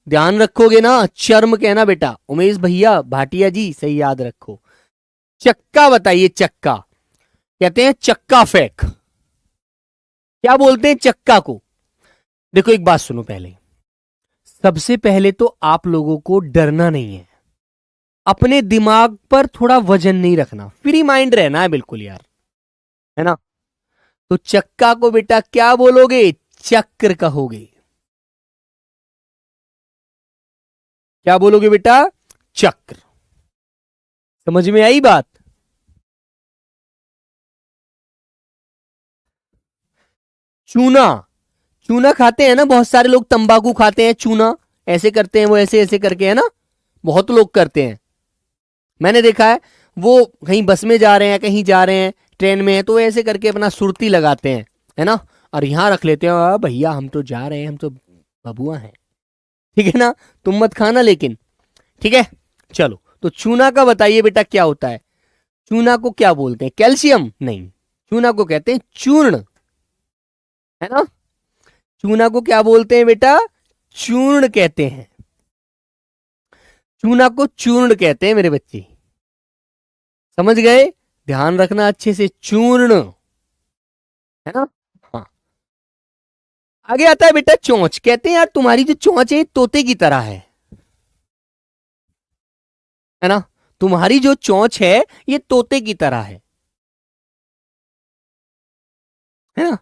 ध्यान रखोगे ना, चर्म कहना बेटा। उमेश भैया भाटिया जी सही याद रखो। चक्का बताइए, चक्का। कहते हैं चक्का फेंक। क्या बोलते हैं चक्का को? देखो एक बात सुनो, पहले सबसे पहले तो आप लोगों को डरना नहीं है, अपने दिमाग पर थोड़ा वजन नहीं रखना, फ्री माइंड रहना है बिल्कुल यार, है ना। तो चक्का को बेटा क्या बोलोगे? चक्र कहोगे। क्या बोलोगे बेटा? चक्र। समझ में आई बात? चूना, चूना खाते हैं ना बहुत सारे लोग, तंबाकू खाते हैं, चूना ऐसे करते हैं, वो ऐसे ऐसे करके, है ना। बहुत लोग करते हैं, मैंने देखा है। वो कहीं बस में जा रहे हैं, कहीं जा रहे हैं, ट्रेन में है, तो ऐसे करके अपना सुरती लगाते हैं, है ना। और यहां रख लेते हैं, भैया हम तो जा रहे हैं, हम तो बबुआ हैं, ठीक है ना। तुम मत खाना लेकिन, ठीक है। चलो तो चूना का बताइए बेटा क्या होता है? चूना को क्या बोलते हैं? कैल्शियम नहीं, चूना को कहते हैं चूर्ण, है ना। चूना को क्या बोलते हैं बेटा? चूर्ण कहते हैं। चूना को चूर्ण कहते हैं मेरे बच्चे, समझ गए? ध्यान रखना अच्छे से, चूर्ण, है ना। हाँ, आगे आता है बेटा चोंच। कहते हैं यार तुम्हारी जो चोंच है तोते की तरह है ना। तुम्हारी जो चोंच है ये तोते की तरह है ना।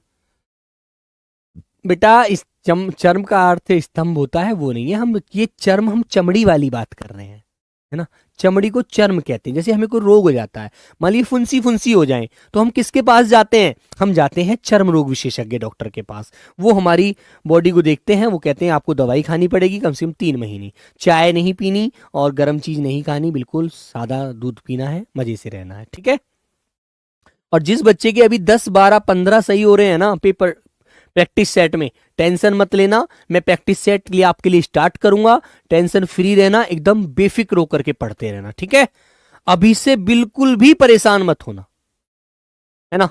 बेटा इस चर्म का अर्थ स्तंभ होता है, वो नहीं है। हम ये चर्म, हम चमड़ी वाली बात कर रहे हैं, है ना। चमड़ी को चर्म कहते हैं। जैसे हमें कोई रोग हो जाता है, मान लीजिए फुंसी फुंसी हो जाए, तो हम किसके पास जाते हैं? हम जाते हैं चर्म रोग विशेषज्ञ डॉक्टर के पास। वो हमारी बॉडी को देखते हैं, वो कहते हैं आपको दवाई खानी पड़ेगी कम से कम 3 महीने, चाय नहीं पीनी और गर्म चीज नहीं खानी, बिल्कुल सादा दूध पीना है, मजे से रहना है, ठीक है। और जिस बच्चे के अभी 10 12 15 सही हो रहे हैं ना पेपर प्रैक्टिस सेट में, टेंशन मत लेना, मैं प्रैक्टिस सेट लिए आपके लिए स्टार्ट करूंगा। टेंशन फ्री रहना, एकदम बेफिक्र होकर के पढ़ते रहना, ठीक है। अभी से बिल्कुल भी परेशान मत होना, है ना।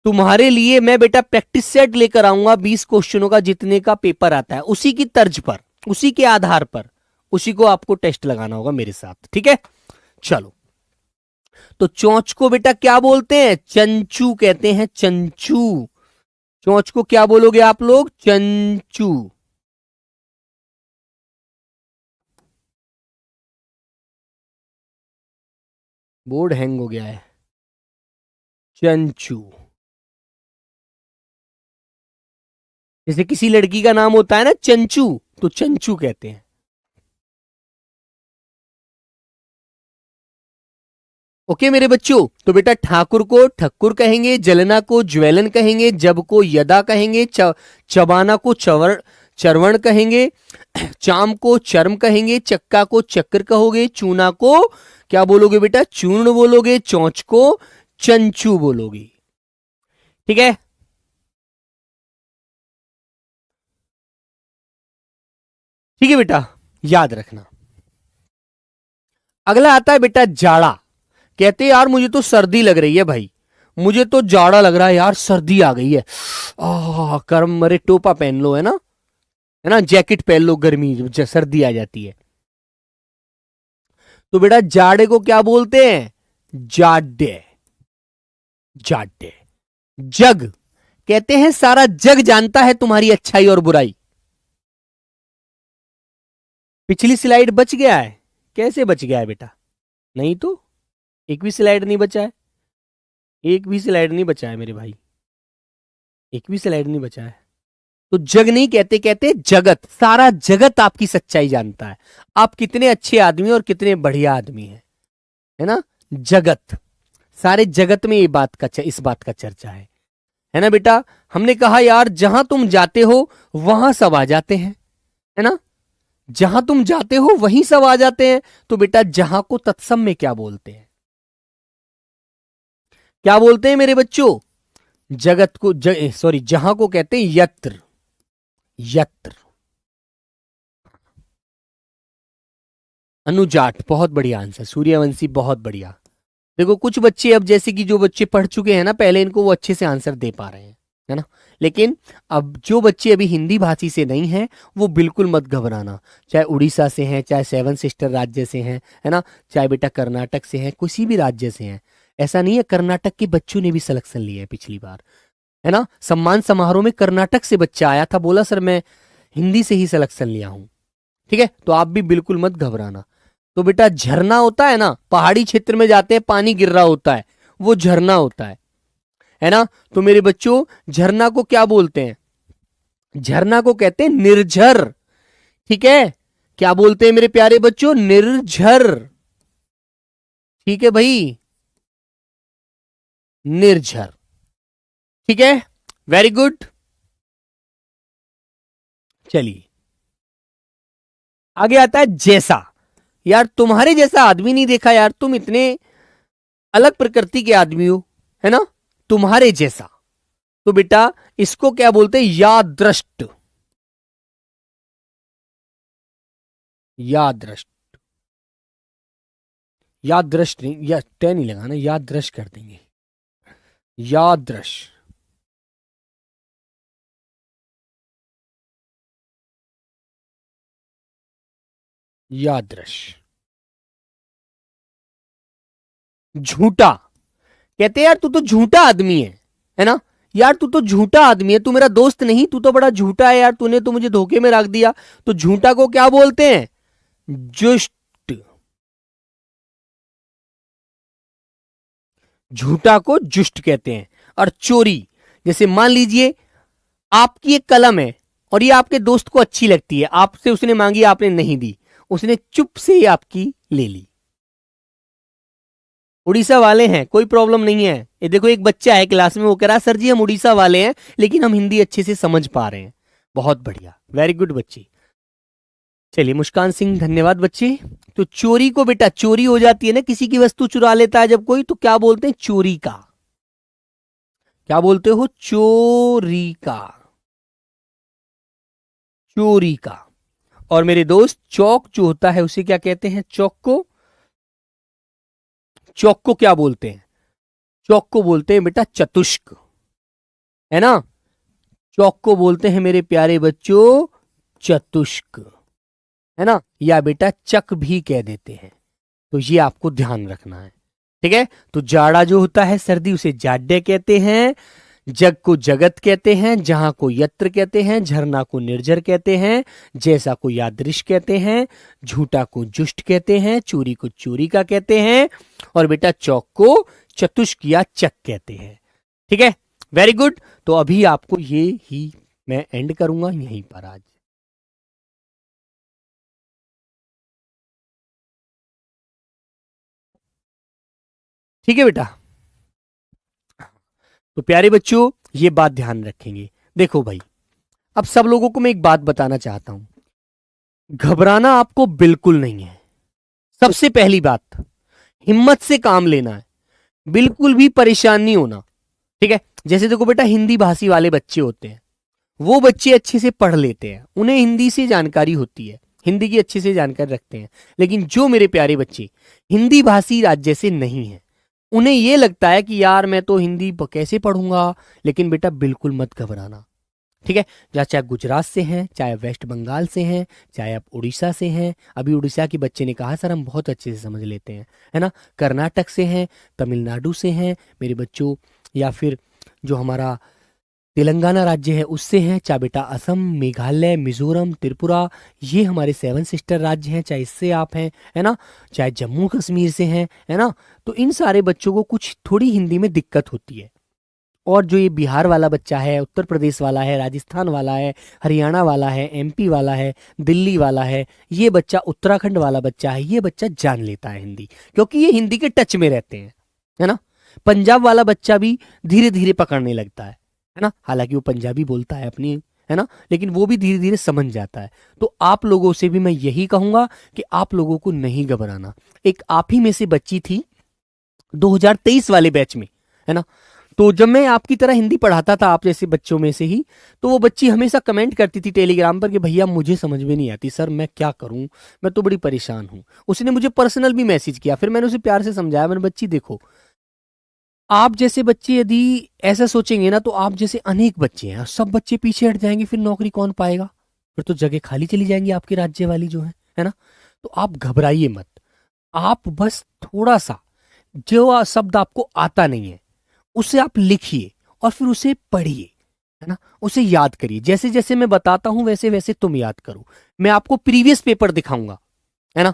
तुम्हारे लिए मैं बेटा प्रैक्टिस सेट लेकर आऊंगा 20 क्वेश्चनों का, जितने का पेपर आता है उसी की तर्ज पर, उसी के आधार पर, उसी को आपको टेस्ट लगाना होगा मेरे साथ, ठीक है। चलो तो चोंच को बेटा क्या बोलते हैं? चंचू कहते हैं, चंचू। चोंच को क्या बोलोगे आप लोग? चंचू। बोर्ड हैंग हो गया है। चंचू। जैसे किसी लड़की का नाम होता है ना चंचू, तो चंचू कहते हैं। ओके मेरे बच्चों, तो बेटा ठाकुर को ठक्कुर कहेंगे, जलना को ज्वेलन कहेंगे, जब को यदा कहेंगे, चबाना को चरवण कहेंगे, चाम को चर्म कहेंगे, चक्का को चक्र कहोगे, चूना को क्या बोलोगे बेटा? चूर्ण बोलोगे, चोंच को चंचू बोलोगे, ठीक है। ठीक है बेटा, याद रखना। अगला आता है बेटा जाड़ा। कहते हैं यार मुझे तो सर्दी लग रही है भाई, मुझे तो जाड़ा लग रहा है यार, सर्दी आ गई है। कर्म मरे, टोपा पहन लो, है ना, जैकेट पहन लो, गर्मी सर्दी आ जाती है। तो बेटा जाड़े को क्या बोलते हैं? जाड्य, जाड्य। जग कहते हैं सारा जग जानता है तुम्हारी अच्छाई और बुराई। पिछली स्लाइड बच गया है? कैसे बच गया है बेटा? नहीं तो एक भी स्लाइड नहीं बचा है, एक भी स्लाइड नहीं बचा है मेरे भाई, एक भी स्लाइड नहीं बचा है। तो जग नहीं कहते, कहते जगत। सारा जगत आपकी सच्चाई जानता है, आप कितने अच्छे आदमी और कितने बढ़िया आदमी हैं, है ना। जगत, सारे जगत में ये बात का, इस बात का चर्चा है ना बेटा। हमने कहा यार जहां तुम जाते हो वहां सब आ जाते हैं, है ना। जहां तुम जाते हो वहीं सब आ जाते हैं। तो बेटा जहां को तत्सम में क्या बोलते हैं? क्या बोलते हैं मेरे बच्चों? जगत को सॉरी, जहां को कहते हैं यत्र, यत्र। अनुजाट, बहुत बढ़िया आंसर। सूर्यवंशी, बहुत बढ़िया। देखो कुछ बच्चे अब, जैसे कि जो बच्चे पढ़ चुके हैं ना पहले, इनको वो अच्छे से आंसर दे पा रहे हैं, है ना। लेकिन अब जो बच्चे अभी हिंदी भाषी से नहीं हैं वो बिल्कुल मत घबराना। चाहे उड़ीसा से हैं, चाहे सेवन सिस्टर राज्य से हैं, है ना, चाहे बेटा कर्नाटक से हैं, किसी भी राज्य से हैं। ऐसा नहीं है, कर्नाटक के बच्चों ने भी सिलेक्शन लिया है पिछली बार, है ना। सम्मान समारोह में कर्नाटक से बच्चा आया था, बोला सर मैं हिंदी से ही सिलेक्शन लिया हूं। ठीक है, तो आप भी बिल्कुल मत घबराना। तो बेटा झरना होता है ना, पहाड़ी क्षेत्र में जाते हैं पानी गिर रहा होता है, वो झरना होता है ना। तो मेरे बच्चों झरना को क्या बोलते हैं? झरना को कहते हैं निर्झर। ठीक है, क्या बोलते हैं मेरे प्यारे बच्चों? निर्झर। ठीक है भाई, निर्झर। ठीक है, वेरी गुड। चलिए आगे आता है जैसा। यार तुम्हारे जैसा आदमी नहीं देखा यार, तुम इतने अलग प्रकृति के आदमी हो, है ना, तुम्हारे जैसा। तो बेटा इसको क्या बोलते हैं? यादृष्ट, यादृष्ट। यादृष्ट नहीं, या टे नहीं लगाना, यादृश कर देंगे, यादृश। यादृश, झूठा। कहते हैं यार तू तो झूठा आदमी है ना। यार तू तो झूठा आदमी है, तू मेरा दोस्त नहीं, तू तो बड़ा झूठा है यार, तूने तो मुझे धोखे में रख दिया। तो झूठा को क्या बोलते हैं? जुष्ट। झूठा को जुष्ट कहते हैं। और चोरी, जैसे मान लीजिए आपकी एक कलम है और ये आपके दोस्त को अच्छी लगती है, आपसे उसने मांगी, आपने नहीं दी, उसने चुप से ही आपकी ले ली। उड़ीसा वाले हैं, कोई प्रॉब्लम नहीं है। ये देखो एक बच्चा है क्लास में, वो कह रहा सर जी हम उड़ीसा वाले हैं लेकिन हम हिंदी अच्छे से समझ पा रहे हैं। बहुत बढ़िया, वेरी गुड बच्ची। चलिए मुस्कान सिंह, धन्यवाद बच्चे। तो चोरी को बेटा, चोरी हो जाती है ना, किसी की वस्तु चुरा लेता है जब कोई, तो क्या बोलते हैं? चोरी का। क्या बोलते हो? चोरी का, चोरी का। और मेरे दोस्त चौक जो होता है उसे क्या कहते हैं? चौक को, चौक को क्या बोलते हैं? चौक को बोलते हैं बेटा चतुष्क, है ना। चौक को बोलते हैं मेरे प्यारे बच्चों चतुष्क, है ना, या बेटा चक भी कह देते हैं। तो ये आपको ध्यान रखना है, ठीक है। तो जाड़ा जो होता है, सर्दी, उसे जाड्य कहते हैं। जग को जगत कहते हैं, जहां को यत्र कहते हैं, झरना को निर्जर कहते हैं, जैसा को यादृश कहते हैं, झूठा को जुष्ट कहते हैं, चोरी को चोरी का कहते हैं, और बेटा चौक को चतुष्क या चक कहते हैं। ठीक है, वेरी गुड। तो अभी आपको ये ही मैं एंड करूंगा यहीं पर आज। ठीक है बेटा। तो प्यारे बच्चों ये बात ध्यान रखेंगे। देखो भाई, अब सब लोगों को मैं एक बात बताना चाहता हूं, घबराना आपको बिल्कुल नहीं है। सबसे पहली बात, हिम्मत से काम लेना है, बिल्कुल भी परेशान नहीं होना। ठीक है, जैसे देखो बेटा हिंदी भाषी वाले बच्चे होते हैं, वो बच्चे अच्छे से पढ़ लेते हैं, उन्हें हिंदी से जानकारी होती है, हिंदी की अच्छे से जानकारी रखते हैं। लेकिन जो मेरे प्यारे बच्चे हिंदी भाषी राज्य से नहीं है, उन्हें यह लगता है कि यार मैं तो हिंदी कैसे पढ़ूंगा। लेकिन बेटा बिल्कुल मत घबराना, ठीक है, चाहे गुजरात से हैं, चाहे वेस्ट बंगाल से हैं, चाहे आप उड़ीसा से हैं। अभी उड़ीसा के बच्चे ने कहा सर हम बहुत अच्छे से समझ लेते हैं, है ना। कर्नाटक से हैं, तमिलनाडु से हैं मेरे बच्चों, या फिर जो हमारा तेलंगाना राज्य है उससे हैं, चाहे बेटा असम, मेघालय, मिजोरम, त्रिपुरा, ये हमारे 7 सिस्टर राज्य हैं, चाहे इससे आप हैं, है ना, चाहे जम्मू कश्मीर से हैं, है ना। तो इन सारे बच्चों को कुछ थोड़ी हिंदी में दिक्कत होती है। और जो ये बिहार वाला बच्चा है, उत्तर प्रदेश वाला है, राजस्थान वाला है, हरियाणा वाला है, एमपी वाला है, दिल्ली वाला है, ये बच्चा उत्तराखंड वाला बच्चा है, ये बच्चा जान लेता है हिंदी, क्योंकि ये हिंदी के टच में रहते हैं, है ना। पंजाब वाला बच्चा भी धीरे धीरे पकड़ने लगता है ना, हालांकि वो पंजाबी बोलता है अपनी, है ना, लेकिन वो भी धीरे धीरे समझ जाता है। तो आप लोगों से भी मैं यही कहूंगा कि आप लोगों को नहीं घबराना। एक आप ही में से बच्ची थी 2023 वाले बैच में, है ना, तो जब मैं आपकी तरह हिंदी पढ़ाता था आप जैसे बच्चों में से ही, तो वो बच्ची हमेशा कमेंट करती थी टेलीग्राम पर कि भैया मुझे समझ में नहीं आती सर, मैं क्या करूं, मैं तो बड़ी परेशान हूं। उसने मुझे पर्सनल भी मैसेज किया, फिर मैंने उसे प्यार से समझाया, मैंने बच्ची देखो, आप जैसे बच्चे यदि ऐसा सोचेंगे ना तो आप जैसे अनेक बच्चे हैं, सब बच्चे पीछे हट जाएंगे, फिर नौकरी कौन पाएगा, फिर तो जगह खाली चली जाएंगी आपके राज्य वाली जो है ना। तो आप घबराइए मत, आप बस थोड़ा सा जो शब्द आपको आता नहीं है उसे आप लिखिए और फिर उसे पढ़िए, है ना, उसे याद करिए। जैसे जैसे मैं बताता हूं वैसे वैसे तुम याद करो। मैं आपको प्रीवियस पेपर दिखाऊंगा, है ना।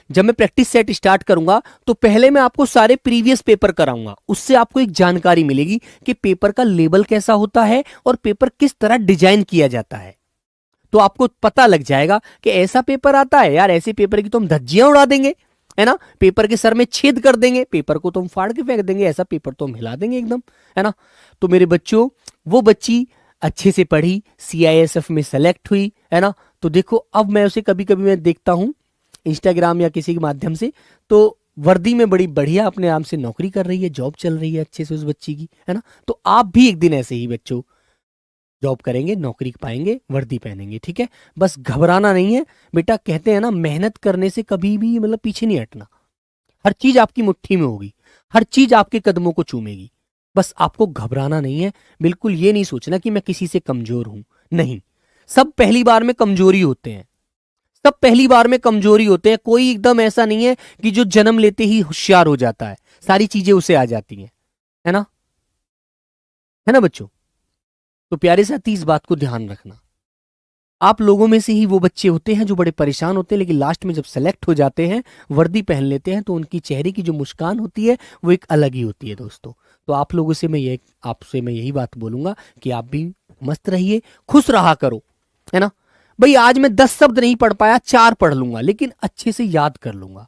जब मैं प्रैक्टिस सेट स्टार्ट करूंगा तो पहले मैं आपको सारे प्रीवियस पेपर कराऊंगा, उससे आपको एक जानकारी मिलेगी कि पेपर का लेबल कैसा होता है और पेपर किस तरह डिजाइन किया जाता है। तो आपको पता लग जाएगा कि ऐसा पेपर आता है यार, ऐसे पेपर की तो हम धज्जियां उड़ा देंगे, है ना, पेपर के सर में छेद कर देंगे, पेपर को तो हम फाड़ के फेंक देंगे, ऐसा पेपर तो हम हिला देंगे एकदम, है ना। तो मेरे बच्चों, वो बच्ची अच्छे से पढ़ी, CISF में सेलेक्ट हुई, है ना। तो देखो अब मैं उसे कभी कभी मैं देखता हूं इंस्टाग्राम या किसी के माध्यम से, तो वर्दी में बड़ी बढ़िया अपने नाम से नौकरी कर रही है, जॉब चल रही है अच्छे से उस बच्ची की, है ना। तो आप भी एक दिन ऐसे ही बच्चों जॉब करेंगे, नौकरी पाएंगे, वर्दी पहनेंगे, ठीक है। बस घबराना नहीं है बेटा, कहते हैं ना मेहनत करने से कभी भी मतलब पीछे नहीं हटना। हर चीज आपकी मुट्ठी में होगी, हर चीज आपके कदमों को चूमेगी, बस आपको घबराना नहीं है। बिल्कुल ये नहीं सोचना कि मैं किसी से कमजोर हूं, नहीं। सब पहली बार में कमजोरी होते हैं, सब पहली बार में कमजोरी होते हैं। कोई एकदम ऐसा नहीं है कि जो जन्म लेते ही होशियार हो जाता है, सारी चीजें उसे आ जाती हैं, है ना बच्चों। तो प्यारे साथी इस बात को ध्यान रखना, आप लोगों में से ही वो बच्चे होते हैं जो बड़े परेशान होते हैं, लेकिन लास्ट में जब सेलेक्ट हो जाते हैं, वर्दी पहन लेते हैं, तो उनकी चेहरे की जो मुस्कान होती है वो एक अलग ही होती है दोस्तों। तो आप लोगों से आपसे मैं यही बात बोलूंगा कि आप भी मस्त रहिए, खुश रहा करो, है ना। भाई आज मैं 10 शब्द नहीं पढ़ पाया, 4 पढ़ लूंगा, लेकिन अच्छे से याद कर लूंगा।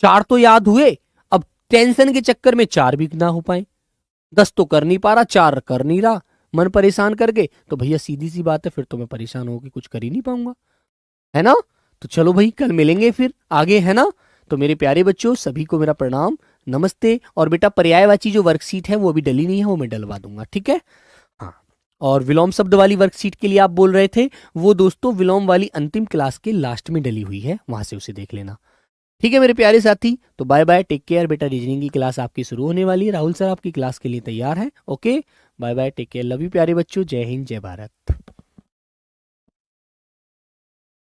4 तो याद हुए, अब टेंशन के चक्कर में 4 भी ना हो पाए। 10 तो कर नहीं पा रहा, 4 कर नहीं रहा, मन परेशान करके, तो भैया सीधी सी बात है, फिर तो मैं परेशान होकर कुछ कर ही नहीं पाऊंगा, है ना। तो चलो भाई कल मिलेंगे फिर आगे, है ना। तो मेरे प्यारे बच्चों सभी को मेरा प्रणाम, नमस्ते। और बेटा पर्यायवाची जो वर्कशीट है वो अभी डली नहीं है, वो मैं डलवा दूंगा, ठीक है। हाँ, और विलोम शब्द वाली वर्कशीट के लिए आप बोल रहे थे, वो दोस्तों विलोम वाली अंतिम क्लास के लास्ट में डली हुई है, वहां से उसे देख लेना, ठीक है मेरे प्यारे साथी। तो बाय बाय, टेक केयर बेटा, रीजनिंग की क्लास आपकी शुरू होने वाली है, राहुल सर आपकी क्लास के लिए तैयार है। Okay, bye bye, take care, love you प्यारे बच्चों, जय हिंद, जय भारत।